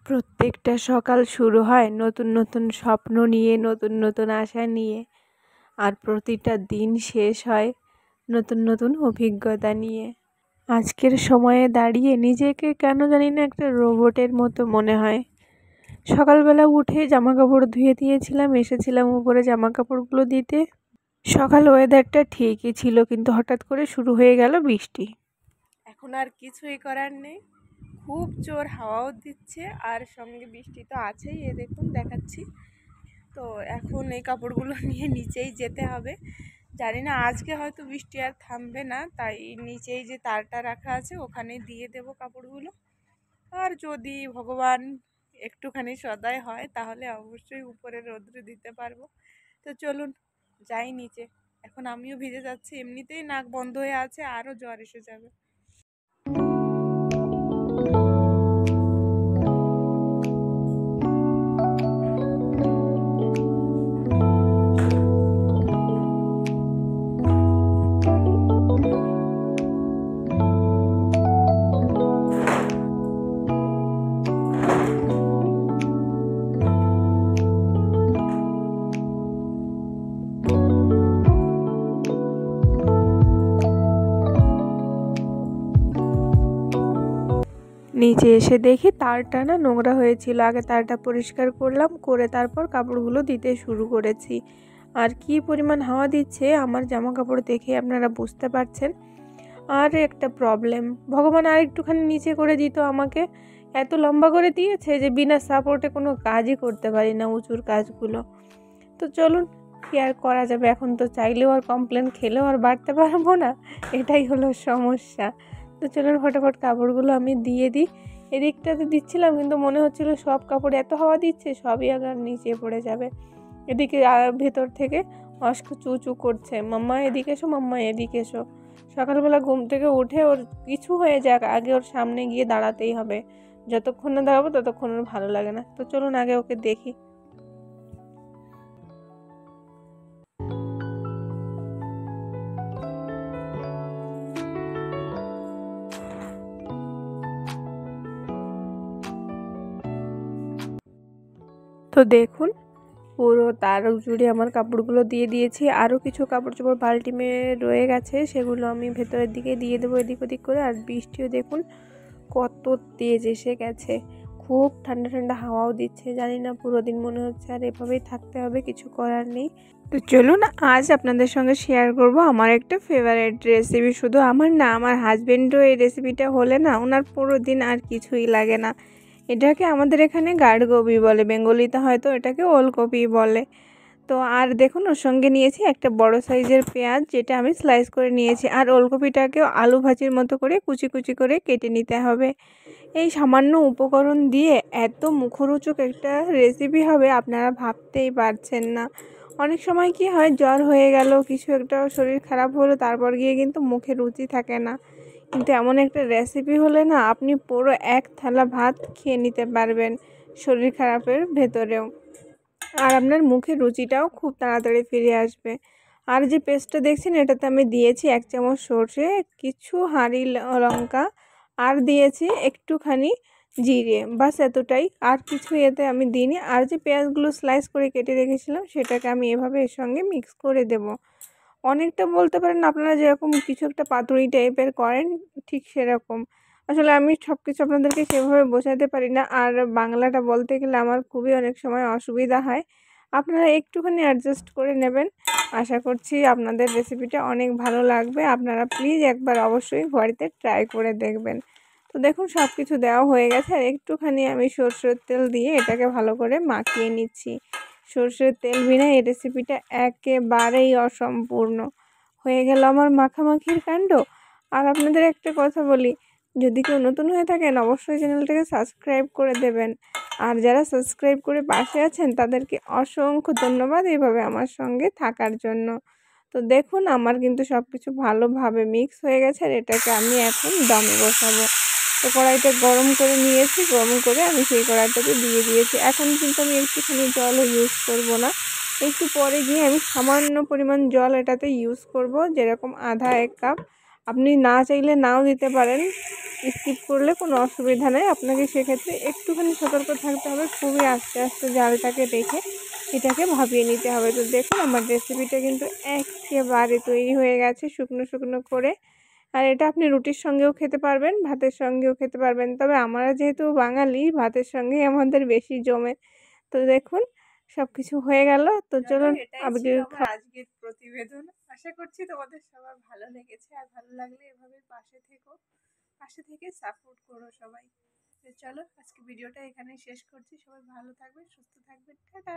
প্রত্যেকটা সকাল শুরু হয় নতুন নতুন স্বপ্ন নিয়ে, নতুন নতুন আশা নিয়ে। আর প্রতিটা দিন শেষ হয় নতুন নতুন অভিজ্ঞতা নিয়ে। আজকের সময়ে দাঁড়িয়ে নিজেকে কেন জানি না একটা রোবটের মতো মনে হয়। সকালবেলা উঠে জামা কাপড় ধুয়ে দিয়েছিলাম, এসেছিলাম উপরে জামা কাপড়গুলো দিতে। সকাল ওয়েদারটা ঠিকই ছিল, কিন্তু হঠাৎ করে শুরু হয়ে গেল বৃষ্টি। এখন আর কিছুই করার নেই, খুব জোর হাওয়াও দিচ্ছে আর সঙ্গে বৃষ্টি তো আছেই, এ দেখুন দেখাচ্ছি। তো এখন এই কাপড়গুলো নিয়ে নিচেই যেতে হবে। জানি না আজকে হয়তো বৃষ্টি আর থামবে না, তাই নিচেই যে তারটা রাখা আছে ওখানে দিয়ে দেব কাপড়গুলো। আর যদি ভগবান একটুখানি সদয় হয় তাহলে অবশ্যই উপরে রোদ্রে দিতে পারবো। তো চলুন যাই নিচে। এখন আমিও ভিজে যাচ্ছি, এমনিতেই নাক বন্ধ হয়ে আছে, আরও জ্বর এসে যাবে। নিচে এসে দেখি তারটা না নোংরা হয়েছিল। আগে তারটা পরিষ্কার করলাম, করে তারপর কাপড়গুলো দিতে শুরু করেছি। আর কি পরিমাণ হাওয়া দিচ্ছে আমার জামা কাপড় দেখে আপনারা বুঝতে পারছেন। আর একটা প্রবলেম, ভগবান আর একটুখানি নিচে করে দিত আমাকে। এত লম্বা করে দিয়েছে যে বিনা সাপোর্টে কোনো কাজই করতে পারি না, উঁচুর কাজগুলো। তো চলুন, কি আর করা যাবে, এখন তো চাইলেও আর কমপ্লেন খেলেও আর বাড়তে পারবো না, এটাই হলো সমস্যা। তো চলুন ফটাফট কাপড়গুলো আমি দিয়ে দিই। এদিকটাতে দিচ্ছিলাম, কিন্তু মনে হচ্ছিল সব কাপড় এত হাওয়া দিচ্ছে সবই আবার নিচে পড়ে যাবে। এদিকে ভেতর থেকে অস্ক চু চু করছে, মাম্মা এদিকে এসো, মাম্মা এদিকে এসো। সকালবেলা ঘুম থেকে উঠে ওর কিছু হয়ে যাক, আগে ওর সামনে গিয়ে দাঁড়াতেই হবে। যতক্ষণ না দাঁড়াবো ততক্ষণ ওর ভালো লাগে না। তো চলুন আগে ওকে দেখি। তো দেখুন, পুরো তার জুড়ে আমার কাপড়গুলো দিয়ে দিয়েছি। আরও কিছু কাপড় চোপড় বাল্টিমে রয়ে গেছে, সেগুলো আমি ভেতরের দিকে দিয়ে দেবো এদিক ওদিক করে। আর বৃষ্টিও দেখুন কত তেজ এসে গেছে, খুব ঠান্ডা ঠান্ডা হাওয়াও দিচ্ছে। জানি না পুরো দিন মনে হচ্ছে আর এভাবেই থাকতে হবে, কিছু করার নেই। তো চলুন আজ আপনাদের সঙ্গে শেয়ার করব আমার একটা ফেভারিট রেসিপি। শুধু আমার না, আমার হাজবেন্ডও এই রেসিপিটা হলে না ওনার পুরো দিন আর কিছুই লাগে না। এটাকে আমাদের এখানে গাঢ়কপি বলে, বেঙ্গলিতে হয়তো এটাকে ওলকপি বলে। তো আর দেখুন ওর সঙ্গে নিয়েছি একটা বড় সাইজের পেঁয়াজ, যেটা আমি স্লাইস করে নিয়েছি। আর ওলকপিটাকেও আলু ভাজির মতো করে কুচি কুচি করে কেটে নিতে হবে। এই সামান্য উপকরণ দিয়ে এত মুখরোচক একটা রেসিপি হবে আপনারা ভাবতেই পারছেন না। অনেক সময় কি হয়, জ্বর হয়ে গেল, কিছু একটা শরীর খারাপ হলো, তারপর গিয়ে কিন্তু মুখে রুচি থাকে না। কিন্তু এমন একটা রেসিপি হলে না আপনি পুরো এক থালা ভাত খেয়ে নিতে পারবেন শরীর খারাপের ভেতরেও। আর আপনার মুখে রুচিটাও খুব তাড়াতাড়ি ফিরে আসবে। আর যে পেস্টটা দেখছেন, এটাতে আমি দিয়েছি 1 চামচ সর্ষে, কিছু হাঁড়ি লঙ্কা, আর দিয়েছি একটুখানি জিরে, বাস এতটাই, আর কিছু এতে আমি দিইনি। আর যে পেঁয়াজগুলো স্লাইস করে কেটে রেখেছিলাম সেটাকে আমি এভাবে এর সঙ্গে মিক্স করে দেব। অনেকটা বলতে পারেন আপনারা যেরকম কিছু একটা পাতুরি টাইপের করেন, ঠিক সেরকম। আসলে আমি সব কিছু আপনাদেরকে সেভাবে বোঝাতে পারি না, আর বাংলাটা বলতে গেলে আমার খুবই অনেক সময় অসুবিধা হয়। আপনারা একটুখানি অ্যাডজাস্ট করে নেবেন। আশা করছি আপনাদের রেসিপিটা অনেক ভালো লাগবে। আপনারা প্লিজ একবার অবশ্যই বাড়িতে ট্রাই করে দেখবেন। তো দেখুন সব কিছু দেওয়া হয়ে গেছে, আর একটুখানি আমি সরষের তেল দিয়ে এটাকে ভালো করে মাখিয়ে নিচ্ছি। সরষের তেল বিনা এই রেসিপিটা একেবারেই অসম্পূর্ণ। হয়ে গেল আমার মাখামাখির কাণ্ড। আর আপনাদের একটা কথা বলি, যদি কেউ নতুন হয়ে থাকেন অবশ্যই চ্যানেলটাকে সাবস্ক্রাইব করে দেবেন। আর যারা সাবস্ক্রাইব করে পাশে আছেন তাদেরকে অসংখ্য ধন্যবাদ এইভাবে আমার সঙ্গে থাকার জন্য। তো দেখুন আমার কিন্তু সব কিছু ভালোভাবে মিক্স হয়ে গেছে, আর এটাকে আমি এখন দমে বসাবো। তো কড়াইটা গরম করে নিয়েছি, গরম করে আমি সেই কড়াইটাতে দিয়ে দিয়েছি। এখন কিন্তু আমি একটুখানি জলও ইউজ করব না, একটু পরে গিয়ে আমি সামান্য পরিমাণ জল এটাতে ইউজ করব, যেরকম আধা 1 কাপ। আপনি না চাইলে নাও দিতে পারেন, স্কিপ করলে কোনো অসুবিধা নেই, আপনাকে সেক্ষেত্রে একটুখানি সতর্ক থাকতে হবে। খুবই আস্তে আস্তে জালটাকে রেখে এটাকে ভাপিয়ে নিতে হবে। তো দেখুন আমার রেসিপিটা কিন্তু একেবারে তৈরি হয়ে গেছে শুকনো শুকনো করে। আর এটা আপনি রুটির সঙ্গেও খেতে পারবেন, ভাতের সঙ্গেও খেতে পারবেন, তবে আমরা যেহেতু বাঙালি ভাতের সঙ্গেই আমাদের বেশি জমে। তো দেখুন সব কিছু হয়ে গেল। তো চলুন এটাই আজকে ছিল আমার আজকের প্রতিবেদন। আশা করছি তোমাদের সবার ভালো লেগেছে, আর ভালো লাগলে এভাবে পাশে থেকো, পাশে থেকে সাপোর্ট করো সবাই। তো চলো আজকে ভিডিওটা এখানেই শেষ করছি। সবাই ভালো থাকবেন, সুস্থ থাকবেন, টাটা।